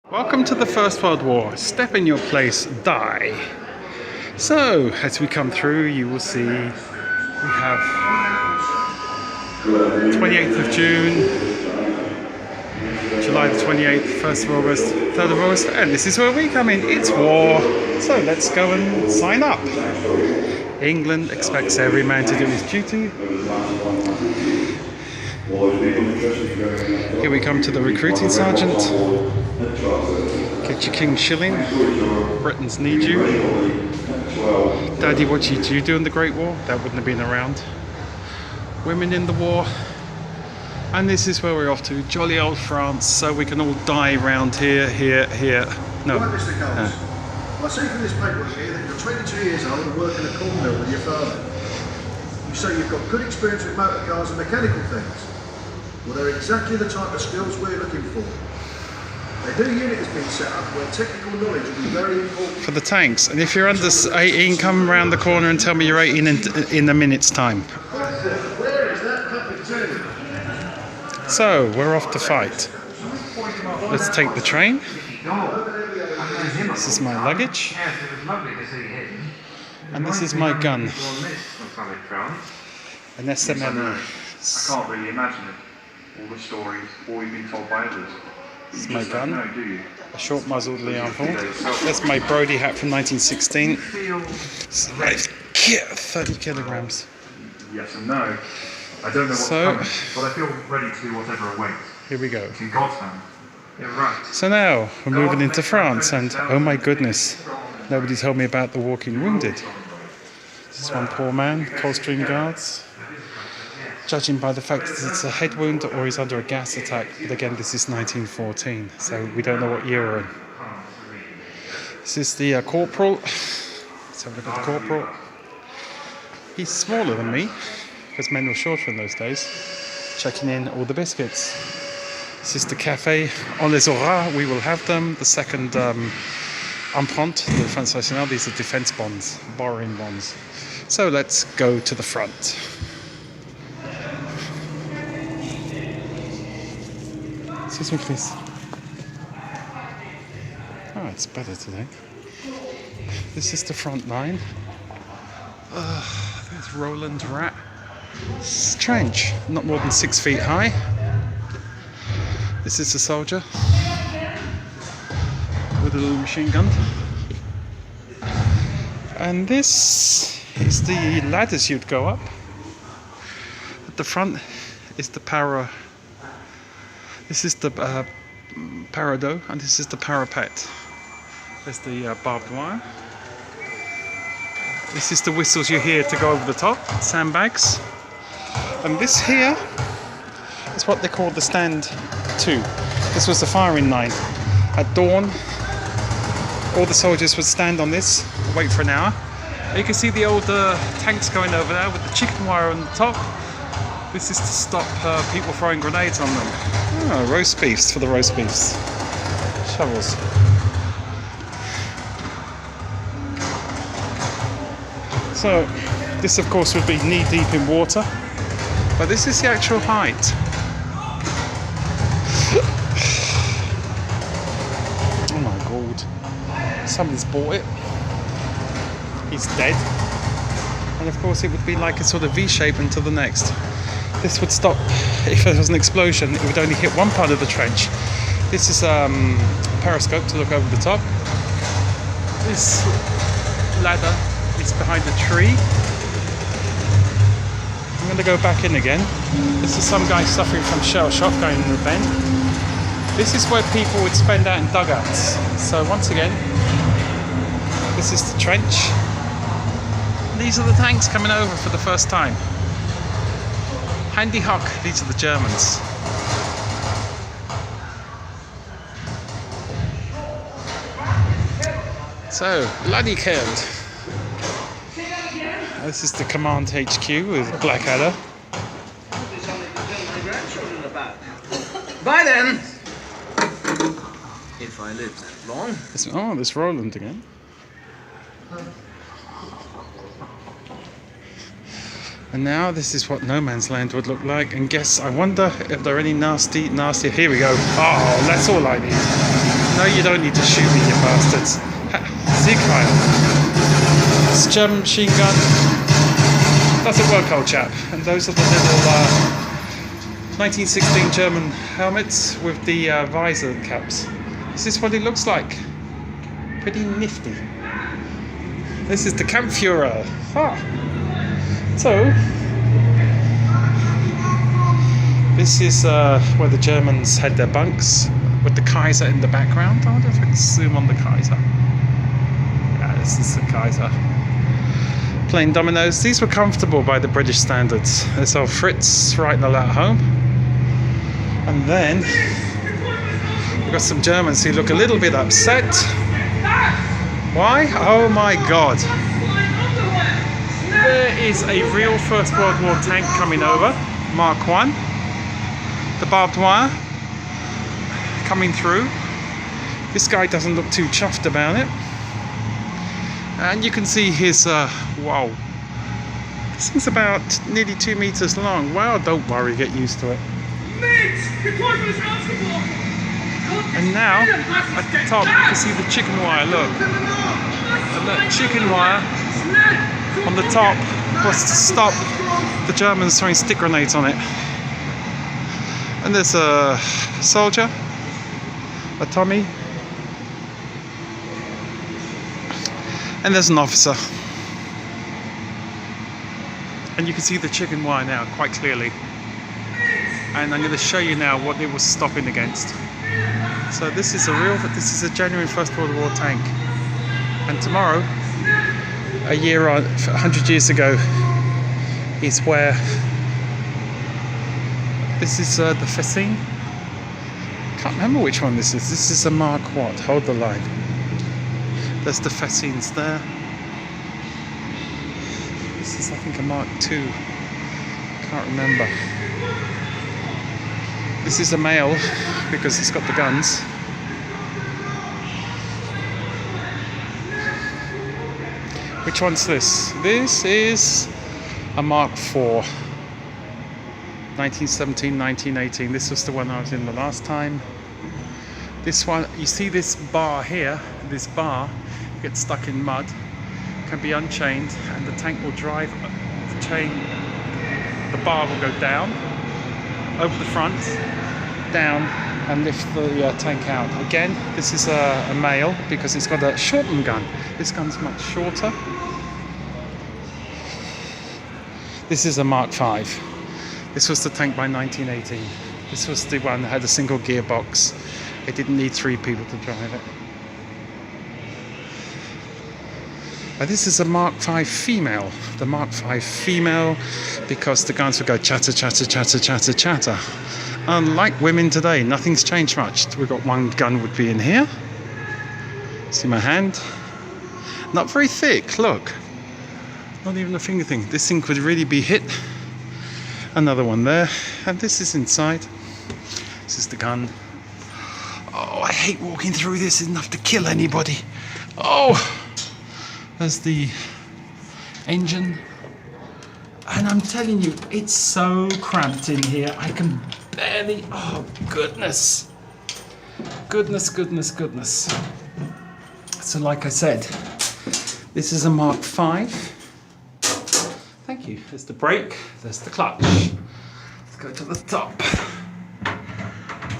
Welcome to the First World War. Step in your place, die. So, as we come through, you will see we have 28th of June, July the 28th, 1st of August, 3rd of August, and this is where we come in. It's war. So let's go and sign up. England expects every man to do his duty. Here we come to the recruiting sergeant. Get your king shilling. Britons need you. Daddy, what did you do in the Great War? That wouldn't have been around. Women in the war. And this is where we're off to, jolly old France, so we can all die round here. No. Right, Mr. Coles. I see from this paperwork here that you're 22 years old and work in a corn mill with your father. You say you've got good experience with motor cars and mechanical things. Well, they're exactly the type of skills we're looking for. A new unit has been set up where technical knowledge will be very important. For the tanks, and if you're under 18, come round the corner and tell me you're 18 in a minute's time. Where is that puppet to? So, we're off to fight. Let's take the train. This is my luggage. And this is my gun. An SML. I can't really imagine it. All the stories, all you've been told by others. This is my gun. No, do you? A short muzzled Leonford. That's my Brody hat from 1916. It's like 30 kilograms. Yes and no. I don't know what's coming, but I feel ready to do whatever awaits. Here we go. It's in God's hand. You're right. So now we're moving into France, and oh my goodness, nobody told me about the walking wounded. This is one poor man, Coldstream Guards. Judging by the fact that it's a head wound or he's under a gas attack, but again this is 1914, so we don't know what year we're in. This is the corporal. Let's have a look at the corporal. He's smaller than me, because men were shorter in those days. Checking in all the biscuits. This is the cafe. On les aura, we will have them. The second empreinte, the Defense Nationale, these are defense bonds, borrowing bonds. So let's go to the front. Excuse me, please. Oh, it's better today. This is the front line. There's Roland Rat. Strange, not more than 6 feet high. This is the soldier with a little machine gun. And this is the ladders you'd go up. At the front is the This is the paradeau, and this is the parapet. There's the barbed wire. This is the whistles you hear to go over the top, sandbags. And this here is what they call the stand 2. This was the firing line. At dawn, all the soldiers would stand on this, wait for an hour. And you can see the old tanks going over there with the chicken wire on the top. This is to stop people throwing grenades on them. Oh, roast beefs for the roast beefs. Shovels. So, this of course would be knee deep in water, but this is the actual height. Oh my god. Somebody's bought it. He's dead. And of course it would be like a sort of V shape until the next. This would stop, if there was an explosion, it would only hit one part of the trench. This is a periscope to look over the top. This ladder is behind a tree. I'm going to go back in again. This is some guy suffering from shell shock going in the bend. This is where people would spend out in dugouts. So once again, this is the trench. These are the tanks coming over for the first time. Handy Hock, these are the Germans. So, bloody killed. This is the command HQ with Blackadder. Bye then! If I live that long. This Roland again. And now this is what no man's land would look like. And guess, I wonder if there are any nasty, here we go. Oh, that's all I need. No, you don't need to shoot me, you bastards. Siegheil. This German machine gun doesn't work, old chap. And those are the little 1916 German helmets with the visor caps. This is what it looks like. Pretty nifty. This is the Kampfführer. So, this is where the Germans had their bunks with the Kaiser in the background. I wonder if I can zoom on the Kaiser. Yeah, this is the Kaiser. Playing dominoes. These were comfortable by the British standards. There's old Fritz writing a letter home. And then we've got some Germans who look a little bit upset. Why? Oh my God. There is a real First World War tank coming over. Mark 1. The barbed wire coming through. This guy doesn't look too chuffed about it. And you can see his, wow. This thing's about nearly 2 meters long. Wow, don't worry, get used to it. And now, at the top, you can see the chicken wire, look. And that chicken wire on the top was to stop the Germans throwing stick grenades on it. And there's a soldier, a Tommy, and there's an officer. And you can see the chicken wire now quite clearly. And I'm going to show you now what it was stopping against. So this is a genuine First World War tank. And tomorrow, a year on, 100 years ago, is where this is the Fessin. Can't remember which one this is. This is a Mark what? Hold the line. There's the Fessins there. This is, I think, a Mark II. Can't remember. This is a male because it's got the guns. Which one's this? This is a Mark IV. 1917, 1918. This was the one I was in the last time. This one, you see this bar here, this bar gets stuck in mud, can be unchained, and the tank will drive the chain, the bar will go down, over the front, down, and lift the tank out. Again, this is a male because it's got a shortened gun. This gun's much shorter. This is a Mark V. This was the tank by 1918. This was the one that had a single gearbox. It didn't need 3 people to drive it. This is a Mark V female. The Mark V female, because the guns would go chatter, chatter, chatter, chatter, chatter. Unlike women today, nothing's changed much. We've got one gun would be in here. See my hand? Not very thick, look. Not even a finger thing. This thing could really be hit. Another one there. And this is inside. This is the gun. Oh, I hate walking through this. It's enough to kill anybody. Oh! There's the engine. And I'm telling you, it's so cramped in here. I can barely... Oh, goodness. Goodness, goodness, goodness. So like I said, this is a Mark V. Thank you. There's the brake. There's the clutch. Let's go to the top.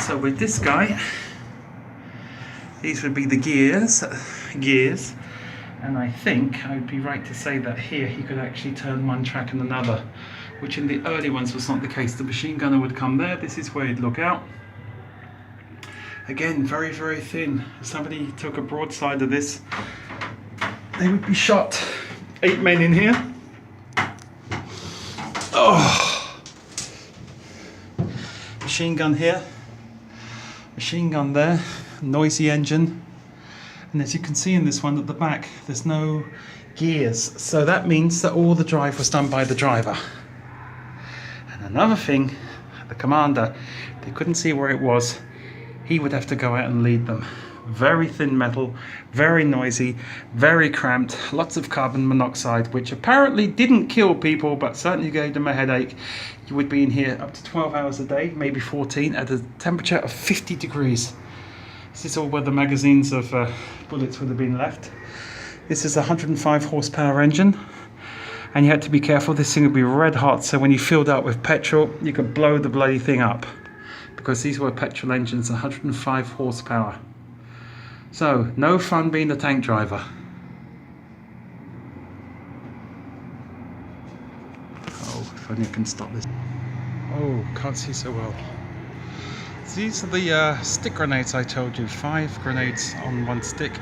So with this guy, these would be the gears. And I think I would be right to say that here he could actually turn one track and another, which in the early ones was not the case. The machine gunner would come there. This is where he'd look out. Again, very, very thin. If somebody took a broadside of this, they would be shot. 8 men in here. Oh! Machine gun here. Machine gun there. Noisy engine. And as you can see in this one at the back, there's no gears. So that means that all the drive was done by the driver. And another thing, the commander, they couldn't see where it was. He would have to go out and lead them. Very thin metal, very noisy, very cramped, lots of carbon monoxide, which apparently didn't kill people, but certainly gave them a headache. You would be in here up to 12 hours a day, maybe 14, at a temperature of 50 degrees. This is all where the magazines of bullets would have been left. This is a 105 horsepower engine, and you had to be careful. This thing would be red hot, so when you filled up with petrol, you could blow the bloody thing up, because these were petrol engines, 105 horsepower. So, no fun being a tank driver. Oh, if only I can stop this. Oh, can't see so well. These are the stick grenades I told you, 5 grenades on one stick.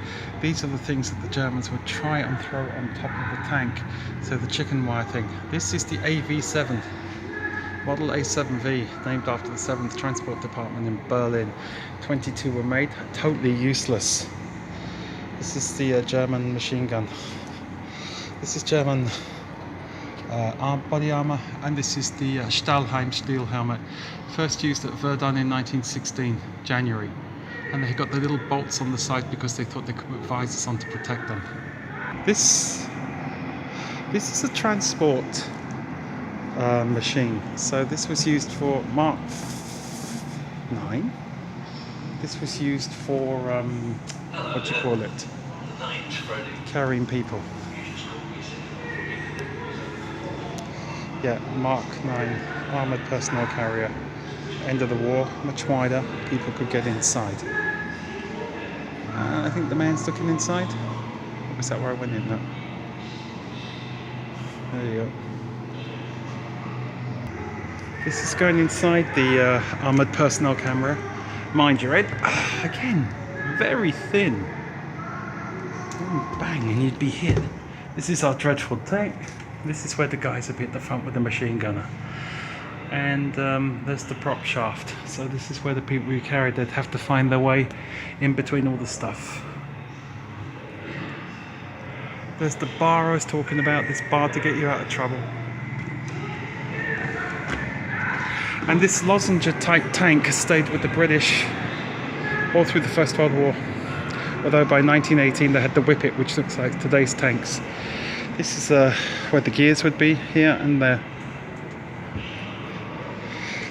These are the things that the Germans would try and throw on top of the tank. So the chicken wire thing. This is the AV7, Model A7V, named after the 7th Transport Department in Berlin. 22 were made, totally useless. This is the German machine gun. This is German body armor, and this is the Stahlhelm steel helmet, first used at Verdun in 1916, January, and they got the little bolts on the side because they thought they could put visors on to protect them. This is a transport machine, so this was used for Mark 9. This was used for what do you call it, carrying people. Yeah, Mark 9 armoured personnel carrier. End of the war, much wider, people could get inside. I think the man's looking inside. Or was that where I went in? No. There you go. This is going inside the armoured personnel camera. Mind you, Ed, again, very thin. Bang, and you'd be hit. This is our dreadful tank. This is where the guys would be at the front with the machine gunner. And there's the prop shaft. So this is where the people who carried it have to find their way in between all the stuff. There's the bar I was talking about, this bar to get you out of trouble. And this lozenge type tank has stayed with the British all through the First World War. Although by 1918 they had the Whippet, which looks like today's tanks. This is where the gears would be, here and there.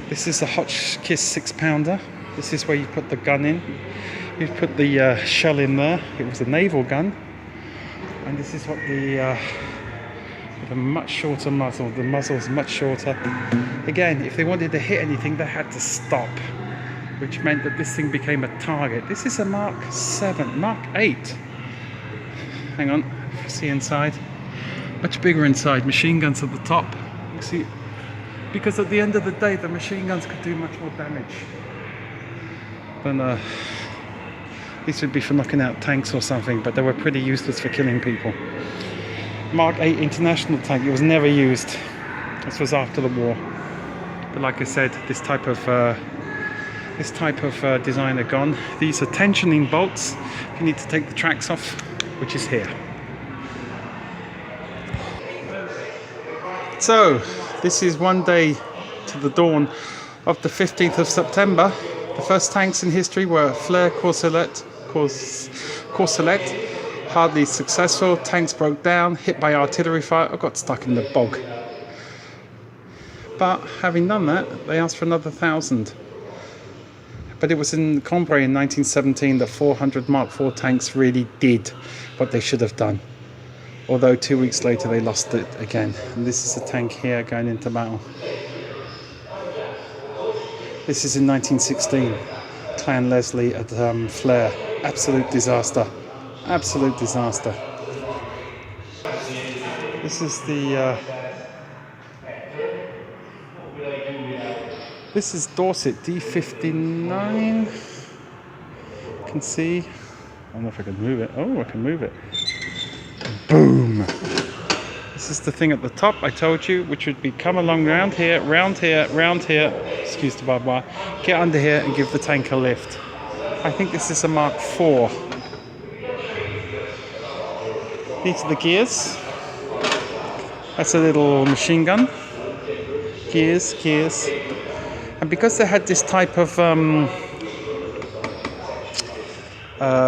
This is a Hotchkiss 6-pounder. This is where you put the gun in. You put the shell in there. It was a naval gun. And this is what with a much shorter muzzle. The muzzle's much shorter. Again, if they wanted to hit anything, they had to stop, which meant that this thing became a target. This is a Mark 7, Mark 8. Hang on, see inside. Much bigger inside, machine guns at the top. See, because at the end of the day, the machine guns could do much more damage than these would be for knocking out tanks or something, but they were pretty useless for killing people. Mark 8 International tank, it was never used. This was after the war. But like I said, this type of designer gone. These are tensioning bolts. You need to take the tracks off, which is here. So, this is one day to the dawn of the 15th of September. The first tanks in history were Flers Courcelette, hardly successful. Tanks broke down, hit by artillery fire, or got stuck in the bog. But having done that, they asked for another 1,000. But it was in Cambrai in 1917 that 400 Mark IV tanks really did what they should have done. Although 2 weeks later they lost it again. And this is a tank here going into battle. This is in 1916. Clan Leslie at Flers. Absolute disaster. Absolute disaster. This is the... this is Dorset D59. You can see. I don't know if I can move it. Oh, I can move it. Boom! This is the thing at the top I told you, which would be come along round here, round here, round here. Excuse the barbed wire. Get under here and give the tank a lift. I think this is a Mark IV. These are the gears. That's a little machine gun. Gears. And because they had this type of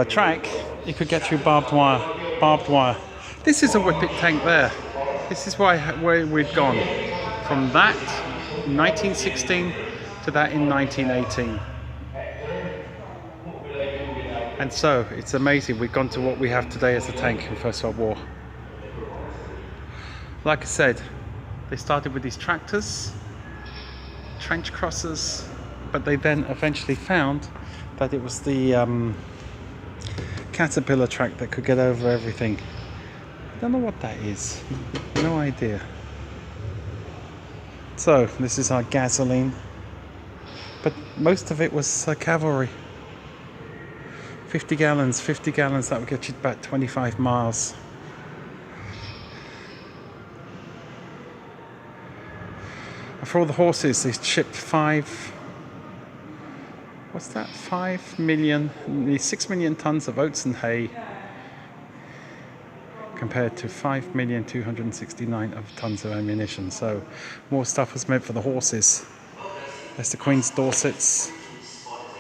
track, you could get through barbed wire. This is a Whippet tank there. This is where we'd gone. From that in 1916 to that in 1918. And so it's amazing we've gone to what we have today as a tank in First World War. Like I said, they started with these tractors, trench crossers, but they then eventually found that it was the Caterpillar track that could get over everything. I don't know what that is, no idea. So this is our gasoline, but most of it was cavalry. 50 gallons, that would get you about 25 miles. And for all the horses, they shipped 5 million, 6 million tons of oats and hay, compared to 5,269,000 of tons of ammunition. So more stuff was meant for the horses. There's the Queen's Dorsets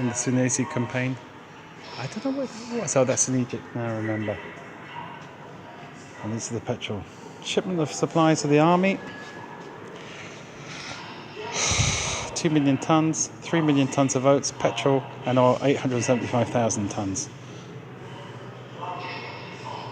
in the Sunesi campaign. I don't know what it was. Oh, that's in Egypt now, I remember. And these are the petrol. Shipment of supplies to the army. 2 million tons, 3 million tons of oats, petrol, and oil, 875,000 tons.